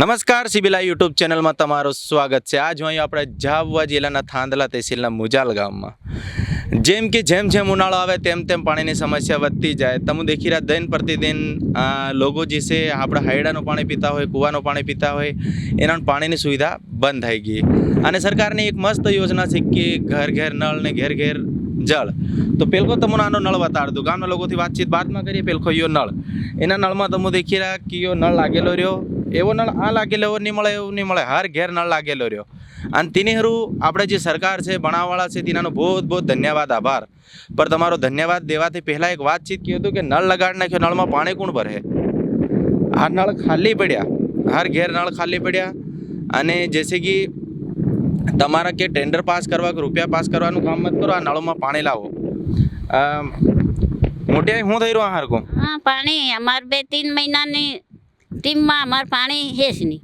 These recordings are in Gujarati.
નમસ્કાર સિબિલા યુટ્યુબ ચેનલમાં તમારું સ્વાગત છે। આજ હું અહીં આપણે ઝાબુઆ જિલ્લાના થાંદલા તહેસીલના મુજાલ ગામમાં જેમ જેમ ઉનાળો આવે તેમ પાણીની સમસ્યા વધતી જાય। તમે દેખી રહ્યા દિન પ્રતિદિન લોકો જે છે આપણે હાયડાનું પાણી પીતા હોય, કૂવાનું પાણી પીતા હોય, એના પાણીની સુવિધા બંધ થઈ ગઈ। અને સરકારની એક મસ્ત યોજના છે કે ઘર ઘેર નળ ને ઘેર ઘેર જળ। તો પેલકો તમને આનો નળ બતાડ દઉં। ગામના લોકોથી વાતચીત બાદમાં કરીએ। પેલકો યો નળ, એના નળમાં તમે દેખી રહ્યા કે યો નળ લાગેલો રહ્યો। એવો નળ આ લાગેલો નહીં મળે, એવું નહીં મળે, હર ઘેર નળ લાગેલો રહ્યો। અને તેની હારું આપણે જે સરકાર છે, બનાવવાવાળા છે, તેનાનો બહુ બહુ ધન્યવાદ, આભાર। પર તમારો ધન્યવાદ દેવાથી પહેલાં એક વાતચીત કહ્યું હતું કે નળ લગાડી નાખ્યો, નળમાં પાણી કોણ ભરે? આ નળ ખાલી પડ્યા, હર ઘેર નળ ખાલી પડ્યા। અને જેસે કે તમારા કે ટેન્ડર પાસ કરવા કે રૂપિયા પાસ કરવાનું કામ મત કરો, આ નળમાં પાણી લાવો। મોટી શું થઈ રહ્યું હાર કો? हाँ पानी हमारे 2-3 महीना ने टीम में हमारे पानी है नहीं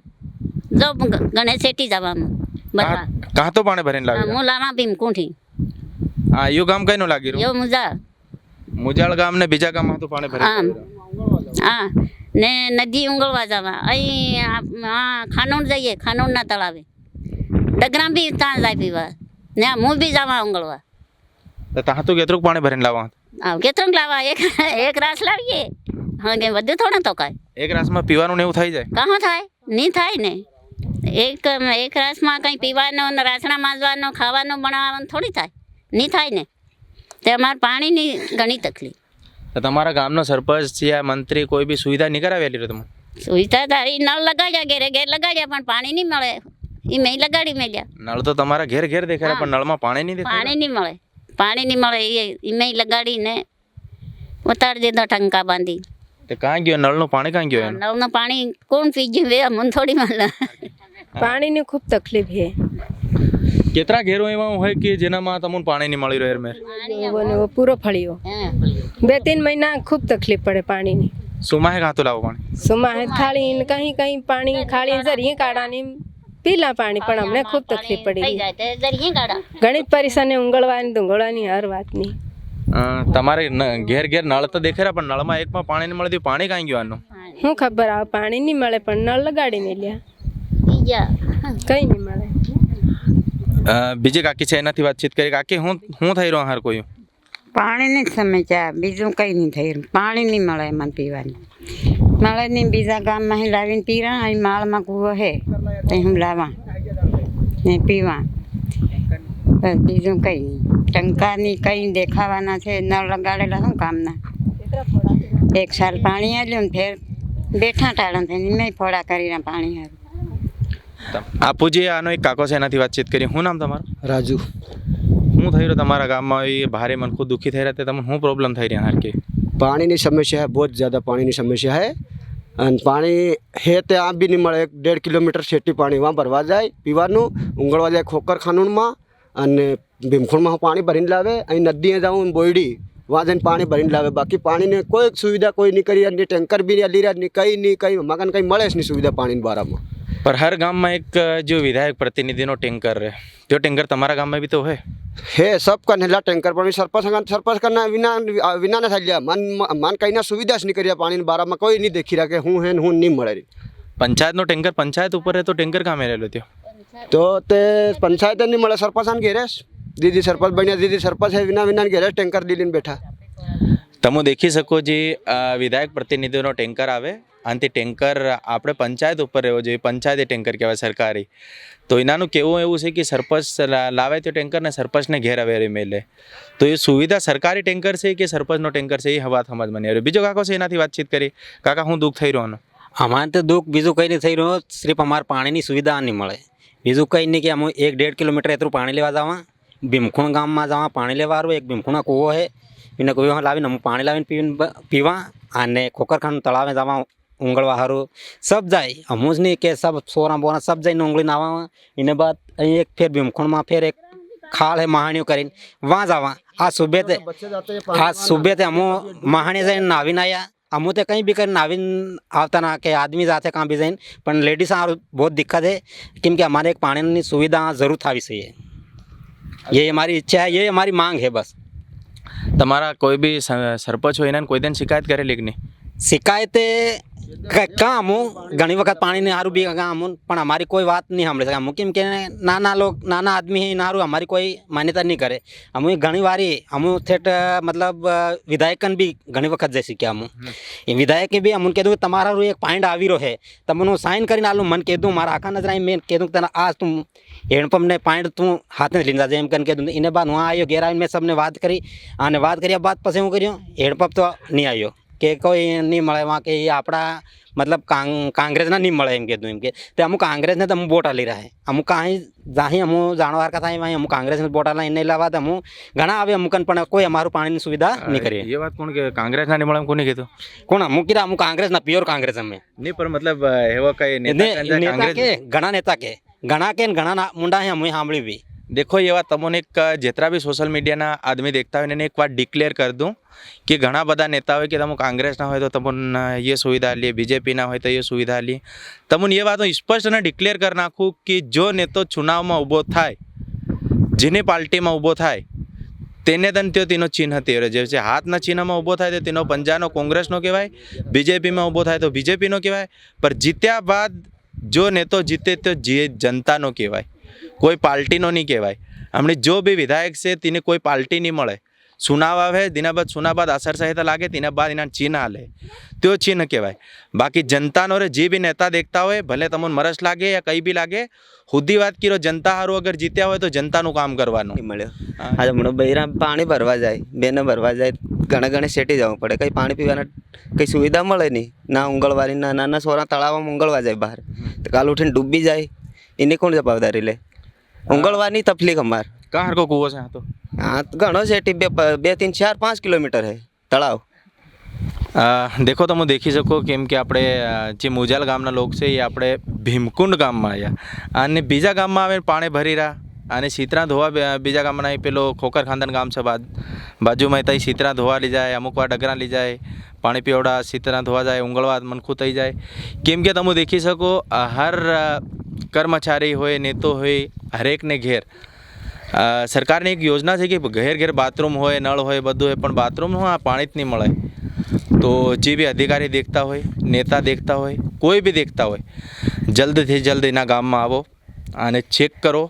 जो गणेश सेठी जावा में बता कहाँ तो पानी भरे लागे? मुलामा भीम कोठी हाँ यो गाम कहीं लागी यो मुजा मुजाल गाम ने बीजा गाम तो पानी भरे हाँ हाँ ने नदी उंगलवा जावा अई हाँ खानोन जाइए, खानोन ना तलावे डगरा भी ता जाए पीवा ने मुँह भी जावा उंगलवा तो तहाँ तो केतरुक पानी भरे लावा? केतरंग लावा एक रास लावीए हाँ के बधु थोड़ा तो काय एक रास में पीवानुं ने એવું થઈ જાય? कहाँ थाय नहीं थाय ने एक रास में कहीं पीवानो ने रासना मांजवानो खावानो बनावવાનો थोड़ी थाय नहीं थाय ने ते अमार पानी नी घणी तकलीफ। तो તમારા ગામનો સરપંચ या મંત્રી કોઈ બી સુવિધા નહીં કરાવેલી તમે? सुविधा थारी नल लगाड्या घेरे घेर लगाड्या पण पानी नहीं મળે ई में लगाड़ी मेल्या। નળ તો તમારા ઘેર ઘેર દેખાય પણ નળમાં પાણી નહીં દેખાય। पानी नहीं મળે, पानी नहीं મળે ई में लगाड़ी ने उतार दीधो टंका बांधी। તે કાં ગયો નળનું પાણી? કાં ગયો? नल नो पानी कौन पी गयो वे मन थोड़ी મળે। પાણીની ખૂબ તકલીફ છે। કેટલા ઘેરો એવા હોય કે જેનામાં તમને પાણી નહીં મળી રહ્યો? મેર એવો પૂરો ફળ્યો 2-3 મહિના ખૂબ તકલીફ પડે પાણીની। સુમાહે કાં તો લાવો પાણી? સુમાહે થાળી કहीं કहीं પાણી ખાળી જરીએ કાઢાની પીલા પાણી પણ અમને ખૂબ તકલીફ પડી થઈ જાય તે જરીએ ગાડા ઘણી જ પરેશાની ઉંગળવાની ધુંગળવાની હર વાતની। તમારે ઘેર ઘેર નળ તો દેખાય પણ નળમાં એકમાં પાણી નહીં મળતું, પાણી કાં ગયું આનું? શું ખબર આવે પાણી નહીં મળે પણ નળ લગાડી મેલ્યા બીજા કંઈ નહીં મળે। બીજી કાકી છે એનાથી વાતચીત કરી। કાકી હું થઈ રહ્યો હાર કોઈ? પાણીની જ સમસ્યા, બીજું કંઈ નહીં થઈ રહ્યું। પાણી નહીં મળે એમાં પીવાની, મળે નહીં। બીજા ગામમાં અહીં લાવીને પીવા, અહીં માળમાં કૂવો હે તો હું લાવવા ને પીવા, બસ બીજું કંઈ નહીં। ટંકાની કંઈ દેખાવાના છે, નળ લગાડેલા શું કામના? એક સાલ પાણી આવ્યું ને ફેર બેઠા ટાળા થઈને મેં ફોડા કરીને પાણી આવ્યું। આપુજી આનો એક કાકો છે એનાથી વાતચીત કરી। શું નામ તમારું? રાજુ। શું થઈ રહ્યું તમારા ગામમાં? એ ભારે મન ખુદ દુઃખી થઈ રહ્યા તે તમને શું પ્રોબ્લેમ થઈ રહ્યા હાર કે? पानी की समस्या है, बहुत ज़्यादा पानी की समस्या है। અને પાણી હે તે આમ બી નહીં મળે। 1.5 કિલોમીટર છેટી પાણી વहाँ ભરવા જાય પીવાનું, ઉંગળવા જાય ખોખર ખાનૂનમાં અને ભીમખોણમાં પાણી ભરીને લાવે। અહીં નદીએ જાઉં બોયડી वहाँ જઈને પાણી ભરીને લાવે। બાકી પાણીને કોઈ સુવિધા કોઈ નહીં કરી, અને ટેન્કર બી લી રહ્યા નહીં, કંઈ મકાન કંઈ મળે જ નહીં સુવિધા પાણીના બારામાં। पर हर गांव में एक जो विधायक प्रतिनिधि नो टैंकर है, जो टैंकर तुम्हारा गांव में भी तो है? है सब का नेला टैंकर पर सरपंच करना विना विना ने था लिया मन कहीं ना सुविधा नहीं करिया। पानी बारा में कोई नहीं देखी रहा कि हूँ है हूँ नहीं मळे। पंचायत नो टैंकर पंचायत ऊपर है तो टैंकर कहाँ में ले लेते हो? तो ते पंचायत नहीं મળે, સરપંચ घेरे दीदी सरपंच बनिया, दीदी सरपंच है विना घेरे टैंकर लीने बैठा। તમે દેખી શકો જે વિધાયક પ્રતિનિધિનો ટેન્કર આવે અને તે ટેન્કર આપણે પંચાયત ઉપર રહેવો જોઈએ। પંચાયત ટેન્કર કહેવાય સરકારી। તો એનાનું કેવું એવું છે કે સરપંચ લાવે તો ટેન્કરને સરપંચને ઘેર આવે મેલે। તો એ સુવિધા સરકારી ટેન્કર છે કે સરપંચનો ટેન્કર છે એ વાત સમજમાં નહીં આવ્યું। બીજો કાકો છે એનાથી વાતચીત કરી। કાકા શું દુઃખ થઈ રહ્યું? અમારે તો દુઃખ બીજું કંઈ નહીં થઈ રહ્યું, સિર્ફ અમારે પાણીની સુવિધા નહીં મળે, બીજું કંઈ નહીં। કે અમે 1.5 કિલોમીટર એટલું પાણી લેવા જવા, ભીમખુણ ગામમાં જવા પાણી લેવા આવ્યું। એક ભીમખુણા કૂવો છે, એને કૂવો લાવીને હું પાણી લાવીને પીવા, અને ખોખરખાનું તળાવે જવા ઉંગળવા સારું સબ જાય। અમું જ નહીં કે સબ સોરા બોરા સબ જઈને ઉંગળીને આવવા। એને બાદ અહીં એક ફેર ભીમખુણમાં ફેર એક ખાળ હે મહાણીઓ કરીને વहाँ જવા। આ સુબેતે અમું મહાણી જઈને નાવીને આવ્યા। અમું તે કંઈ બી કરીને નાવીને આવતા ના કે આદમી જાતે કાં બી જઈને, પણ લેડીઝ સારું બહુ દિક્કત है, કેમ કે અમારે એક પાણીની સુવિધા જરૂર થવી चाहिए। ये हमारी इच्छा है, ये हमारी मांग है बस। તમારા કોઈ બી સરપંચ હોય એને કોઈ દિન શિકાયત કરેલી કે નહીં? શિકાયતે કામ ઘણી વખત પાણીને સારું બી કામ પણ અમારી કોઈ વાત નહીં સાંભળે શકે અમુક કેમ કે નાના આદમી હે નારું અમારી કોઈ માન્યતા નહીં કરે અમુ ઘણી વારી અમુ થેટ મતલબ વિધાયકન બી ઘણી વખત જઈ શીખ્યા અમુ એ વિધાયકે બી અમને કીધું કે તમારું એક પોઈન્ટ આવી રહ્યો છે તમને સાઇન કરીને આલું મને કીધું મારા આખા નજર આવી મેં કીધું તને આ તું હેન્ડપંપને પોઈન્ટ તું હાથે લઈને જાજે એમ કરીને કીધું એને બાદ હું આવ્યો ઘેર આવીને મેં સબને વાત કરી અને વાત કર્યા બાદ પછી હું કર્યું હેન્ડપંપ તો નહીં આવ્યો કે કોઈ નહીં મળે એમાં કે એ આપણા મતલબ કાંગ્રેસના નહીં મળે એમ કીધું એમ કે તે અમુક કાંગ્રેસને તો અમુક વોટ આલી રહ્યા અમુક કાંઈ જાહી અમુક જાણવા હરકા થાય વાંહી અમુક કાંગ્રેસને વોટ આલા એને લાવવા તો અમુક ઘણા આવે અમુકન પણ કોઈ અમારું પાણીની સુવિધા નહીં કરી એ વાત કોણ કે કાંગ્રેસના નહીં મળે એમ કોને કીધું કોણ અમુક કીધા અમુક કાંગ્રેસના પ્યોર કાંગ્રેસ અમે નહીં પણ મતલબ એવો કઈ નેતા કે ઘણા નેતા કે ઘણા કે ઘણા મુંડા હે અમે સાંભળી બી देखो ये बात तमोने एक जितना भी सोशल मीडिया ना आदमी देखता है इन्हें एक बार डिक्लेयर कर दूं कि घना बधा नेता हो कि तमो कांग्रेस ना हो तो तमोन ये सुविधा लिए बीजेपी ना हो तो ये सुविधा ली तमोन ये बात स्पष्ट ने डिक्लेयर कर नाखूँ कि जो नेतो चुनाव में ऊभो थाय जेनी पार्टी में ऊभो थाय तेने तन त्यो तीनो चिन्ह तेरो जे हाथना चिन्ह में ऊभो थाय तो तीनो पंजानो कांग्रेसनो कहेवाय बीजेपी में ऊभो थाय तो बीजेपीनो कहेवाय पर जीत्या बाद जो नेतो जीते तो जनतानो कहेवाय कोई पार्टीनो नहीं कहेवाय हमने जो भी विधायक से तीने कोई पार्टी नहीं મળે चुनाव आवे दिना बाद चुनाव बाद आचारसंहिता लागे तीना बाद इना चिन्ह आले त्यो चिन्ह कहेवाय बाकी जनतानो रे जे भी नेता देखता होय भले तमोन मरस लागे या कई भी लागे खुदी बात कीरो जनता हारू अगर जीत्या होय तो जनताનું કામ કરવાનું મળ્યો આજે હમણાં બૈરા પાણી ભરવા જાય બેને ભરવા જાય ઘણા ઘણે સેટી જવું પડે કંઈ પાણી પીવાના કંઈ સુવિધા મળે નહીં ના ઉંગળવાની ના નાના છોરા તળાવમાં ઉંગળવા જાય બહાર તો કાલ ઉઠીને ડૂબી જાય એને કોણ જવાબદારી લે ઉંગળવાની તકલીફ અમાર कहाँ को कुओं से तो हाँ तो घणो सेटी 2 3 4 5 किलोमीटर है तलाव देखो તમે દેખી શકો કેમ કે આપણે જે મુજાલ ગામના લોક છે એ આપણે ભીમકુંડ ગામમાં આવ્યા અને બીજા ગામમાં આવીને પાણી ભરી રહ્યા અને સીતરા ધોવા બીજા ગામના પેલો ખોખર ખાનદાન ગામ છે બાજુમાં ત્યાં સીતરા ધોવા લઈ જાય અમુક વાર ડગરા લઈ જાય પાણી પીવડા સીતરા ધોવા જાય ઉંગળવા મનખું થઈ જાય કેમ કે તમે દેખી શકો હર કર્મચારી હોય નેતો હોય હરેકને ઘેર સરકારની એક યોજના છે કે ઘેર ઘેર બાથરૂમ હોય નળ હોય બધું હોય પણ બાથરૂમ આ પાણી જ નહીં મળે તો જે બી અધિકારી દેખતા હોય નેતા દેખતા હોય કોઈ બી દેખતા હોય જલ્દથી જલ્દ એના ગામમાં આવો અને ચેક કરો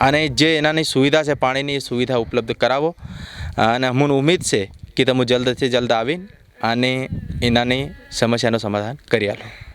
અને જે એનાની સુવિધા છે પાણીની સુવિધા ઉપલબ્ધ કરાવો અને અમને ઉમ્મીદ છે કે તમે જલ્દથી જલ્દ આવીને અને એનાની સમસ્યાનું સમાધાન કરી આલો